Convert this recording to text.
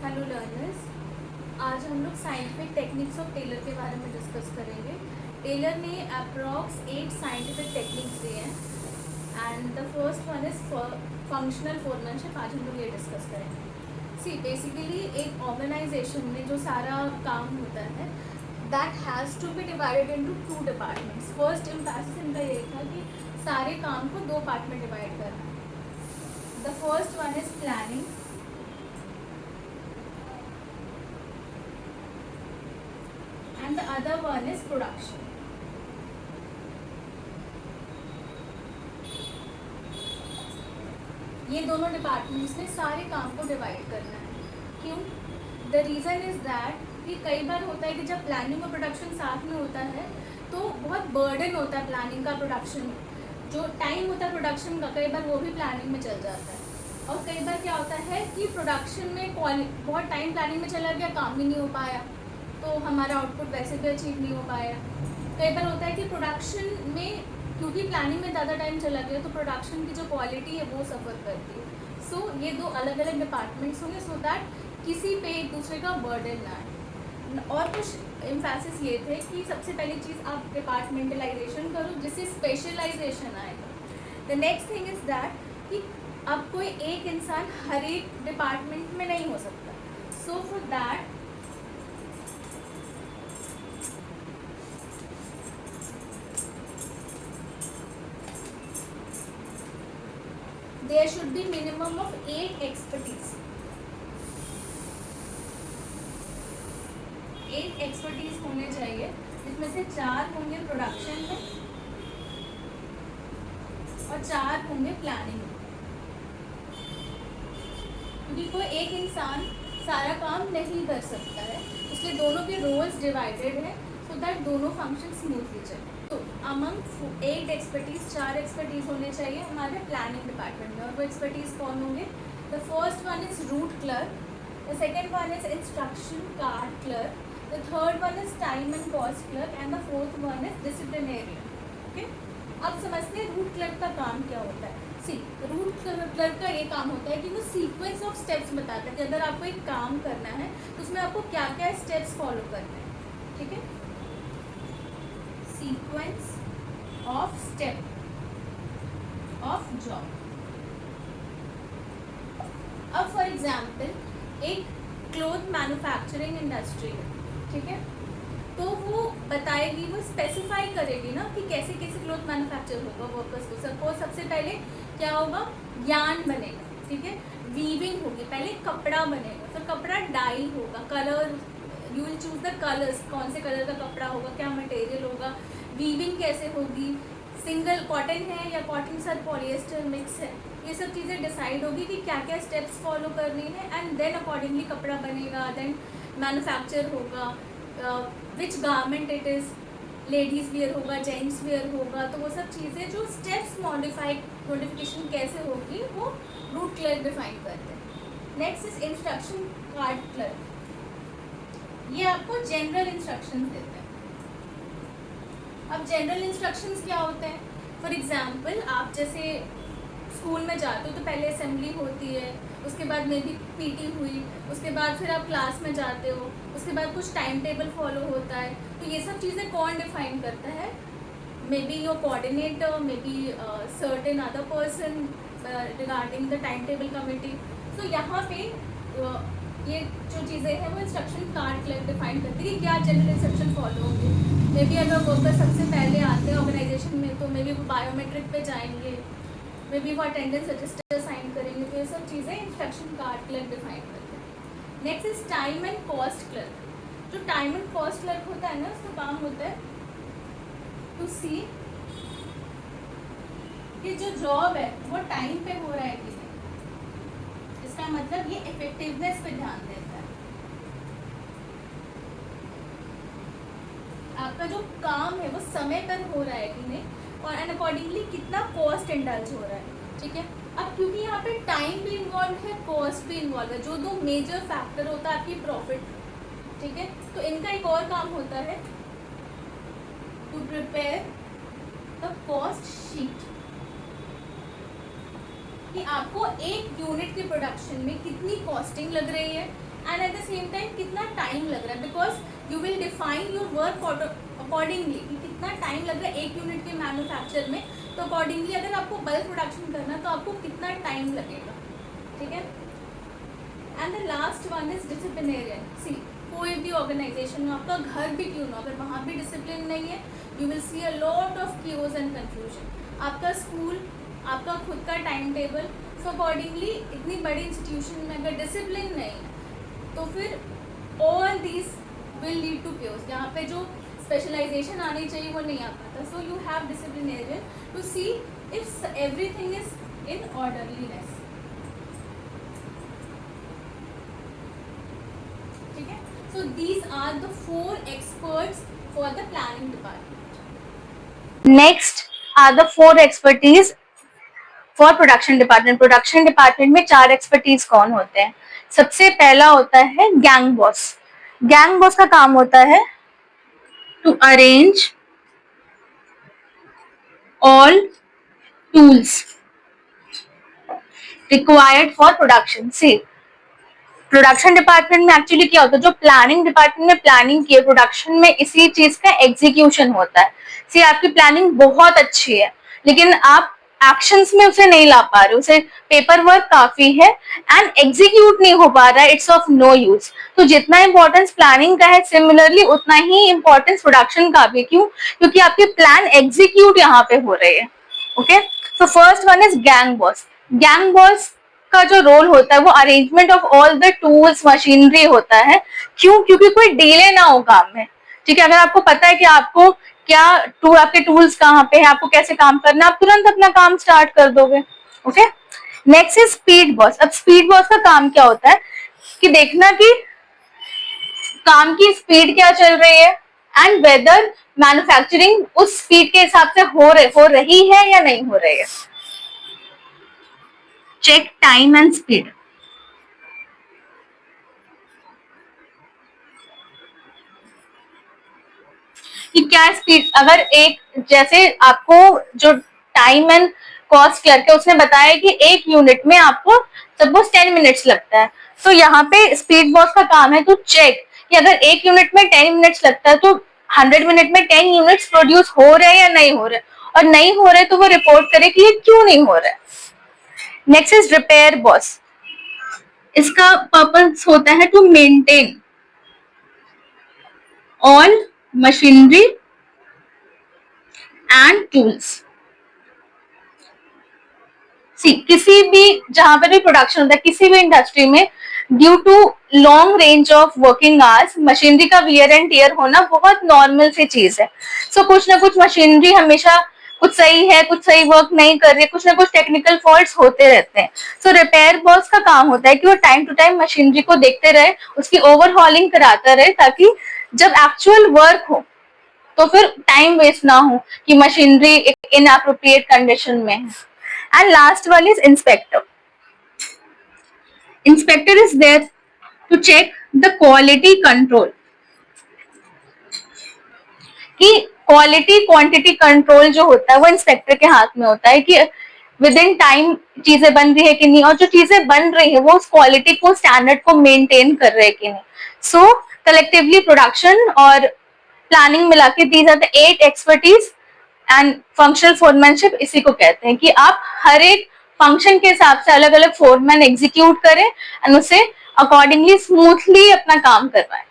Hello learners, आज हम लोग साइंटिफिक टेक्निक्स ऑफ टेलर के बारे में डिस्कस करेंगे। टेलर ने अप्रॉक्स 8 साइंटिफिक टेक्निक्स दिए हैं and the first one is functional foremanship. आज हम लोग ये डिस्कस करेंगे। सी बेसिकली एक ऑर्गेनाइजेशन में जो सारा काम होता है that has to be divided into 2 departments. First emphasis इनका ये था कि सारे काम को 2 पार्ट में डिवाइड करना है। The first one is planning and the other one is production. ये दोनों डिपार्टमेंट्स में सारे काम को डिवाइड करना है। क्यों? द रीज़न इज़ दैट कि कई बार होता है कि जब प्लानिंग और प्रोडक्शन साथ में होता है तो बहुत बर्डन होता है प्लानिंग का, प्रोडक्शन जो टाइम होता है प्रोडक्शन का कई बार वो भी प्लानिंग में चल जाता है। और कई बार क्या होता है कि प्रोडक्शन में बहुत टाइम प्लानिंग में चला गया, काम भी नहीं हो पाया, तो हमारा आउटपुट वैसे भी अचीव नहीं हो पाया। कई बार होता है कि प्रोडक्शन में क्योंकि प्लानिंग में ज़्यादा टाइम चला गया तो प्रोडक्शन की जो क्वालिटी है वो सफ़र करती है। सो ये 2 अलग अलग डिपार्टमेंट्स होंगे सो दैट किसी पे एक दूसरे का बर्डन ना आए। और कुछ एम्फेसिस ये थे कि सबसे पहली चीज़ आप डिपार्टमेंटलाइजेशन करो जिससे स्पेशलाइजेशन आएगा। The next thing is that कि अब कोई एक इंसान हर एक डिपार्टमेंट में नहीं हो सकता। So for that there should be minimum of 8 expertise. 8 expertise होने चाहिए जिसमें से 4 होंगे प्रोडक्शन में और 4 होंगे प्लानिंग में। क्योंकि कोई एक इंसान सारा काम नहीं कर सकता है इसलिए दोनों के रोल्स डिवाइडेड है सो दैट दोनों फंक्शन स्मूथली चले। तो अमंग 8 एक्सपर्टीज़ 4 एक्सपर्टीज़ होने चाहिए हमारे प्लानिंग डिपार्टमेंट में। और वो एक्सपर्टीज़ कौन होंगे? The first one is root clerk, the second one is instruction card clerk, the third one is time and cost clerk and the fourth one is disciplinarian. Okay, अब समझते हैं root clerk का काम क्या होता है। सी रूट क्लर्क का ये काम होता है कि वो सीक्वेंस ऑफ स्टेप्स बताता है कि अगर आपको एक काम करना है तो उसमें आपको क्या क्या स्टेप्स फॉलो करने हैं। ठीक है, sequence of step of job। अब फॉर एग्जाम्पल एक क्लोथ मैन्युफैक्चरिंग इंडस्ट्री है, ठीक है, तो वो बताएगी, वो स्पेसिफाई करेगी ना कि कैसे कैसे क्लोथ मैन्युफैक्चर होगा वर्कर्स को। सपोज सबसे पहले क्या होगा, यार्न बनेगा, ठीक है, वीविंग होगी, पहले कपड़ा बनेगा, फिर कपड़ा डाई होगा, colour you will choose the colours, कौन से कलर का कपड़ा होगा, क्या मटेरियल होगा, वीविंग कैसे होगी, सिंगल कॉटन है या कॉटन के साथ पॉलिएस्टर मिक्स है, ये सब चीज़ें डिसाइड होगी कि क्या क्या स्टेप्स फॉलो करनी है एंड देन अकॉर्डिंगली कपड़ा बनेगा, देन मैन्युफैक्चर होगा, which garment it is, ladies wear होगा, जेंट्स वेयर होगा, तो वो सब चीज़ें जो स्टेप्स मॉडिफिकेशन कैसे होगी वो रूट क्लर्क डिफाइन करते हैं। Next is instruction card clerk, ये आपको जनरल इंस्ट्रक्शंस देते हैं। अब जनरल इंस्ट्रक्शंस क्या होते हैं? फॉर एग्जांपल आप जैसे स्कूल में जाते हो तो पहले असेंबली होती है, उसके बाद मे बी पीटी हुई, उसके बाद फिर आप क्लास में जाते हो, उसके बाद कुछ टाइम टेबल फॉलो होता है, तो ये सब चीज़ें कौन डिफाइन करता है? May be your coordinator, may be certain other person regarding the time table committee. तो यहाँ पे ये जो चीज़ें हैं वो इंस्ट्रक्शन कार्ड क्लर्क डिफाइन करती है कि क्या जनरल इंस्ट्रक्शन फॉलो होंगे। मे बी अगर वर्कर सबसे पहले आते हैं ऑर्गेनाइजेशन में तो मे बी वो बायोमेट्रिक पे जाएंगे, मे बी वो अटेंडेंस रजिस्टर साइन करेंगे, तो ये सब चीज़ें इंस्ट्रक्शन कार्ड क्लर्क डिफाइन करते हैं। Next is time and cost clerk. जो टाइम एंड कॉस्ट क्लर्क होता है ना, उसका काम होता है टू सी कि जो जॉब है वो टाइम पे हो रहा है कि नहीं। इसका मतलब ये इफेक्टिवनेस पे ध्यान देता है, आपका जो काम है वो समय पर हो रहा है कि नहीं, और एंड अकॉर्डिंगली कितना कॉस्ट इंडल्ज हो रहा है। ठीक है, अब क्योंकि यहाँ पे टाइम भी इन्वॉल्व है, कॉस्ट भी इन्वॉल्व है, जो 2 मेजर फैक्टर होता है आपकी प्रॉफिट। ठीक है, तो इनका एक और काम होता है to prepare the cost sheet, कि आपको एक यूनिट के प्रोडक्शन में कितनी कॉस्टिंग लग रही है and at the same time कितना टाइम लग रहा है, because you will define your work accordingly कि कितना टाइम लग रहा है एक यूनिट के मैन्युफैक्चर में, तो अकॉर्डिंगली अगर आपको बल्क प्रोडक्शन करना है तो आपको कितना टाइम लगेगा, ठीक है। And the last one is disciplinarian. See, कोई भी ऑर्गेनाइजेशन में, आपका घर भी क्यों ना, अगर वहाँ भी डिसिप्लिन नहीं है, you will see a lot of queues and confusion. आपका स्कूल, आपका खुद का टाइम टेबल, सो अकॉर्डिंगली इतनी बड़ी इंस्टीट्यूशन में अगर डिसिप्लिन नहीं है तो फिर all these will lead to queues. यहाँ पे जो स्पेशलाइजेशन आनी चाहिए वो नहीं आ पाता। So you have disciplinarian to see if everything is in orderliness, ठीक है। So these are the 4 experts for the planning department. Next are the 4 expertise for production department. Production department में 4 एक्सपर्टीज कौन होते हैं? सबसे पहला होता है गैंग बॉस। गैंग बॉस का काम होता है to arrange all tools required for production. See, production department में एक्चुअली क्या होता है, जो प्लानिंग डिपार्टमेंट में प्लानिंग की है, प्रोडक्शन में इसी चीज का एग्जीक्यूशन होता है। सी, आपकी प्लानिंग बहुत अच्छी है लेकिन आप एक्शंस में उसे नहीं ला पा रहे, उसे पेपर वर्क काफी है एंड एग्जीक्यूट नहीं हो पा रहा है, इट्स ऑफ नो यूज। तो जितना इंपॉर्टेंस प्लानिंग का है, सिमिलरली उतना ही इंपॉर्टेंस प्रोडक्शन का भी। क्यों? क्योंकि आपकी प्लान एग्जीक्यूट यहाँ पे हो रही है। ओके, तो first one is gang boss. Gang boss का जो रोल होता है वो arrangement of all the tools machinery होता है। क्यों? क्योंकि कोई डिले ना हो काम में, ठीक है। अगर आपको पता है कि आपको क्या आपके टूल्स कहाँ पे है, आपको कैसे काम करना है, आप तुरंत अपना काम स्टार्ट कर दोगे। Okay, next is speed boss. अब स्पीड बॉस का काम क्या होता है कि देखना कि काम की स्पीड क्या चल रही है एंड वेदर मैन्युफैक्चरिंग उस स्पीड के हिसाब से हो रही है या नहीं हो रही है। Check time and speed. कि क्या स्पीड, अगर एक जैसे आपको जो टाइम एंड कॉस्ट करके उसने बताया कि एक यूनिट में आपको सपोज 10 मिनट्स लगता है, तो यहाँ पे स्पीड बॉस का काम है टू चेक कि अगर एक यूनिट में 10 मिनट्स लगता है तो 100 मिनट में 10 यूनिट्स प्रोड्यूस हो रहे हैं या नहीं हो रहे, और नहीं हो रहे तो वो रिपोर्ट करे कि ये क्यों नहीं हो रहा है। Next is repair boss. इसका पर्पस होता है to maintain all machinery and tools. See, किसी भी जहां पर भी प्रोडक्शन होता है, किसी भी इंडस्ट्री में, due to long range of working hours machinery का वियर एंड टियर होना बहुत नॉर्मल सी चीज है। सो कुछ ना कुछ मशीनरी हमेशा कुछ सही है, कुछ सही वर्क नहीं कर रही है, कुछ ना कुछ टेक्निकल फॉल्ट्स होते रहते हैं। सो रिपेयर बॉस का काम होता है कि वो टाइम टू टाइम मशीनरी को देखते रहे, उसकी ओवरहॉलिंग कराता रहे, ताकि जब एक्चुअल वर्क हो तो फिर टाइम वेस्ट ना हो कि मशीनरी एक इनएप्रोप्रिएट कंडीशन में है। And last one is inspector. Inspector is there to check the quality control, कि क्वालिटी क्वांटिटी कंट्रोल जो होता है वो इंस्पेक्टर के हाथ में होता है कि विद इन टाइम चीजें बन रही है कि नहीं, और जो चीजें बन रही है वो उस क्वालिटी को, स्टैंडर्ड को मेंटेन कर रहे हैं कि नहीं। सो कलेक्टिवली प्रोडक्शन और प्लानिंग मिला के these are the 8 expertise and functional foremanship इसी को कहते हैं कि आप हर एक फंक्शन के हिसाब से अलग अलग फोरमैन एग्जीक्यूट करें एंड उसे अकॉर्डिंगली स्मूथली अपना काम करवाएं।